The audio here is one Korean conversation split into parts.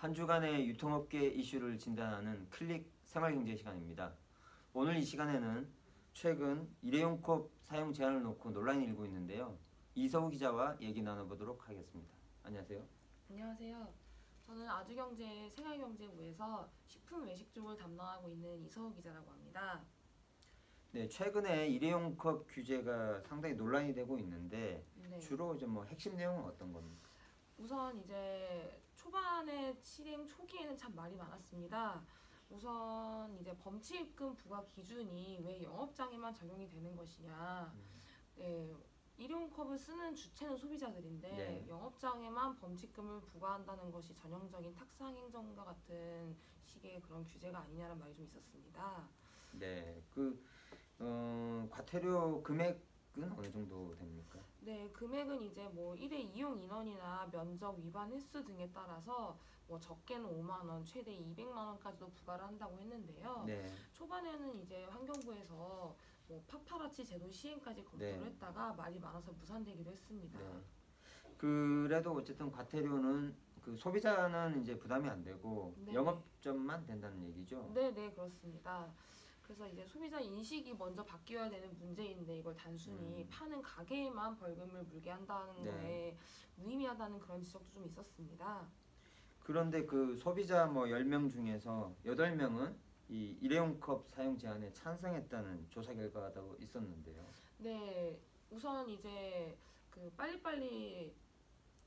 한 주간의 유통업계 이슈를 진단하는 클릭 생활경제 시간입니다. 오늘 이 시간에는 최근 일회용컵 사용 제한을 놓고 논란이 일고 있는데요. 이서우 기자와 얘기 나눠보도록 하겠습니다. 안녕하세요. 안녕하세요. 저는 아주경제 생활경제부에서 식품 외식 쪽을 담당하고 있는 이서우 기자라고 합니다. 네, 최근에 일회용컵 규제가 상당히 논란이 되고 있는데 네. 주로 이제 핵심 내용은 어떤 겁니까? 우선 이제 초반에 실행 초기에는 참 말이 많았습니다. 우선 이제 범칙금 부과 기준이 왜 영업장에만 적용이 되는 것이냐. 네, 일회용컵을 쓰는 주체는 소비자들인데 네. 영업장에만 범칙금을 부과한다는 것이 전형적인 탁상행정과 같은 식의 그런 규제가 아니냐는 말이 좀 있었습니다. 네, 과태료 금액은 어느 정도 됩니까? 네, 금액은 이제 뭐 1회 이용 인원이나 면적 위반 횟수 등에 따라서 뭐 적게는 5만 원, 최대 200만 원까지도 부과를 한다고 했는데요. 네. 초반에는 이제 환경부에서 뭐 파파라치 제도 시행까지 검토를 네. 했다가 말이 많아서 무산되기로 했습니다. 네. 그래도 어쨌든 과태료는 그 소비자는 이제 부담이 안 되고 네. 영업점만 된다는 얘기죠. 네, 그렇습니다. 그래서 이제 소비자 인식이 먼저 바뀌어야 되는 문제인데 이걸 단순히 파는 가게에만 벌금을 물게 한다는 네. 거에 무의미하다는 그런 지적도 좀 있었습니다. 그런데 그 소비자 10명 중에서 8명은 이 일회용컵 사용 제한에 찬성했다는 조사 결과도 있었는데요. 네, 우선 이제 그 빨리빨리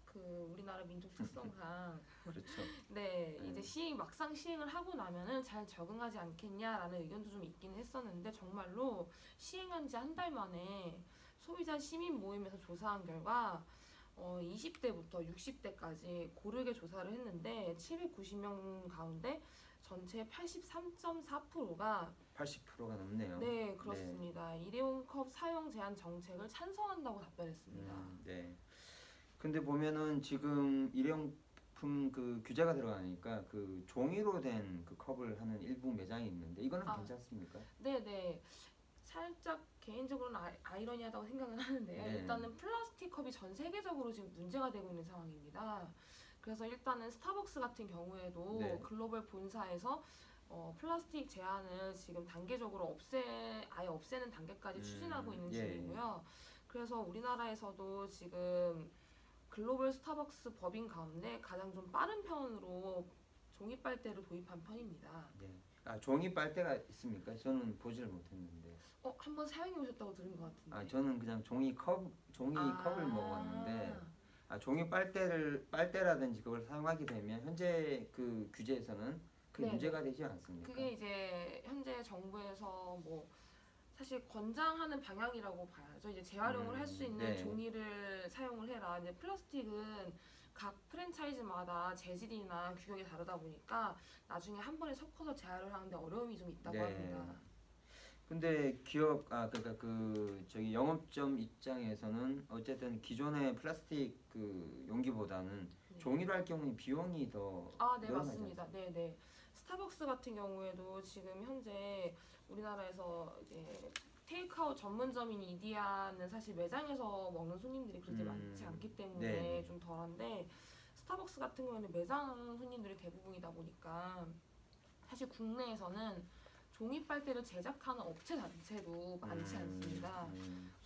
그 우리나라 민족 특성상 그렇죠. 네, 이제 막상 시행을 하고 나면은 잘 적응하지 않겠냐라는 의견도 좀 있긴 했었는데 정말로 시행한 지 한 달 만에 소비자 시민 모임에서 조사한 결과 20대부터 60대까지 고르게 조사를 했는데 790명 가운데 전체 83.4%가 80%가 넘네요. 네, 그렇습니다. 일회용컵 사용 제한 정책을 찬성한다고 답변했습니다. 네. 근데 보면은 지금 일회용품 그 규제가 들어가니까 그 종이로 된 그 컵을 하는 일부 매장이 있는데 이거는 괜찮습니까? 네. 살짝 개인적으로는 아이러니하다고 생각은 하는데요. 네. 일단은 플라스틱 컵이 전 세계적으로 지금 문제가 되고 있는 상황입니다. 그래서 일단은 스타벅스 같은 경우에도 네. 글로벌 본사에서 플라스틱 제한을 지금 단계적으로 아예 없애는 단계까지 추진하고 있는 중이고요. 그래서 우리나라에서도 지금 글로벌 스타벅스 법인 가운데 가장 좀 빠른 편으로 종이 빨대를 도입한 편입니다. 네. 종이 빨대가 있습니까? 저는 보지를 못했는데. 한번 사용해 보셨다고 들은 것 같은데. 저는 그냥 종이 컵을 먹었는데 종이 빨대라든지 그걸 사용하게 되면 현재 그 규제에서는 그 문제가 되지 않습니까? 그게 이제 현재 정부에서 뭐 사실 권장하는 방향이라고 봐야죠. 이제 재활용을 할 수 있는 종이를 사용을 해라. 이제 플라스틱은 각 프랜차이즈마다 재질이나 규격이 다르다 보니까 나중에 한 번에 섞어서 재활을 하는데 어려움이 좀 있다고 합니다. 근데 그러니까 저기 영업점 입장에서는 어쨌든 기존의 플라스틱 그 용기보다는 종이로 할 경우에 비용이 더 네, 맞습니다. 네. 스타벅스 같은 경우에도 지금 현재 우리나라에서 이제 테이크아웃 전문점인 이디야는 사실 매장에서 먹는 손님들이 그렇게 많지 않기 때문에 좀 덜한데 스타벅스 같은 경우에는 매장 손님들이 대부분이다 보니까 사실 국내에서는 종이 빨대를 제작하는 업체 자체도 많지 않습니다.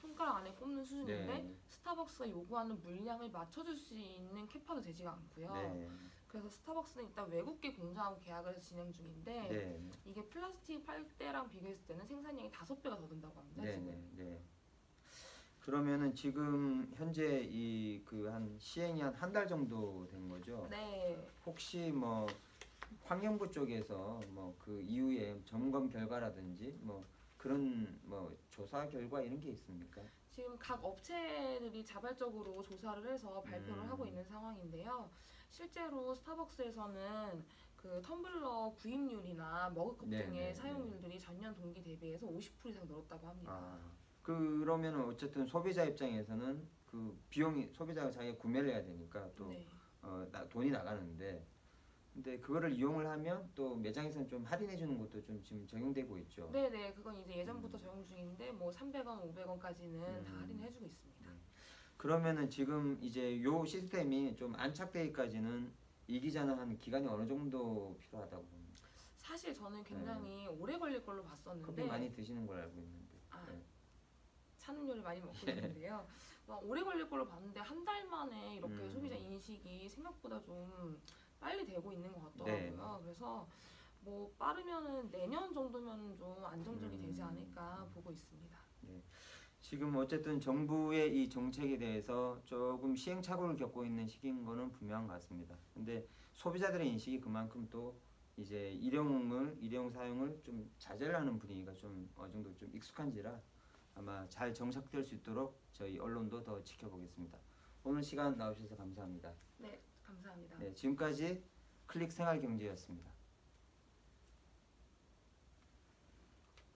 손가락 안에 꼽는 수준인데 스타벅스가 요구하는 물량을 맞춰줄 수 있는 캐파도 되지가 않고요. 그래서 스타벅스는 일단 외국계 공장하고 계약을 해서 진행 중인데 이게 플라스틱 빨대랑 비교했을 때는 생산량이 5배가 더 든다고 합니다. 지금. 그러면은 지금 현재 한 시행이 한 달 정도 된 거죠? 네. 혹시 환경부 쪽에서 그 이후에 점검 결과라든지 그런 조사 결과 이런 게 있습니까? 지금 각 업체들이 자발적으로 조사를 해서 발표를 하고 있는 상황인데요. 실제로 스타벅스에서는 그 텀블러 구입률이나 머그컵 등의 사용률들이 전년 동기 대비해서 50% 이상 늘었다고 합니다. 그러면은 어쨌든 소비자 입장에서는 그 비용이 소비자가 자기가 구매를 해야 되니까 또 돈이 나가는데 근데 그거를 이용을 하면 또 매장에서는 좀 할인해 주는 것도 좀 지금 적용되고 있죠. 네, 그건 이제 예전부터 적용 중인데 뭐 300원, 500원까지는 다 할인해 주고 있습니다. 그러면은 지금 이제 요 시스템이 좀 안착되기까지는 이 기자는 한 기간이 어느 정도 필요하다고 봅니다. 사실 저는 굉장히 오래 걸릴 걸로 커피 봤었는데 많이 드시는 걸 알고 있는데. 아, 네. 찬 음료를 많이 먹고 있는데요. 오래 걸릴 걸로 봤는데 한 달 만에 이렇게 소비자 인식이 생각보다 좀 빨리 되고 있는 것 같더라고요. 그래서 뭐 빠르면은 내년 정도면 좀 안정적이 되지 않을까 보고 있습니다. 지금 어쨌든 정부의 이 정책에 대해서 조금 시행착오를 겪고 있는 시기인 거는 분명한 것 같습니다. 근데 소비자들의 인식이 그만큼 또 이제 일회용 사용을 좀 자제를 하는 분위기가 좀 어느 정도 좀 익숙한지라 아마 잘 정착될 수 있도록 저희 언론도 더 지켜보겠습니다. 오늘 시간 나오셔서 감사합니다. 네, 감사합니다. 네, 지금까지 클릭 생활경제였습니다.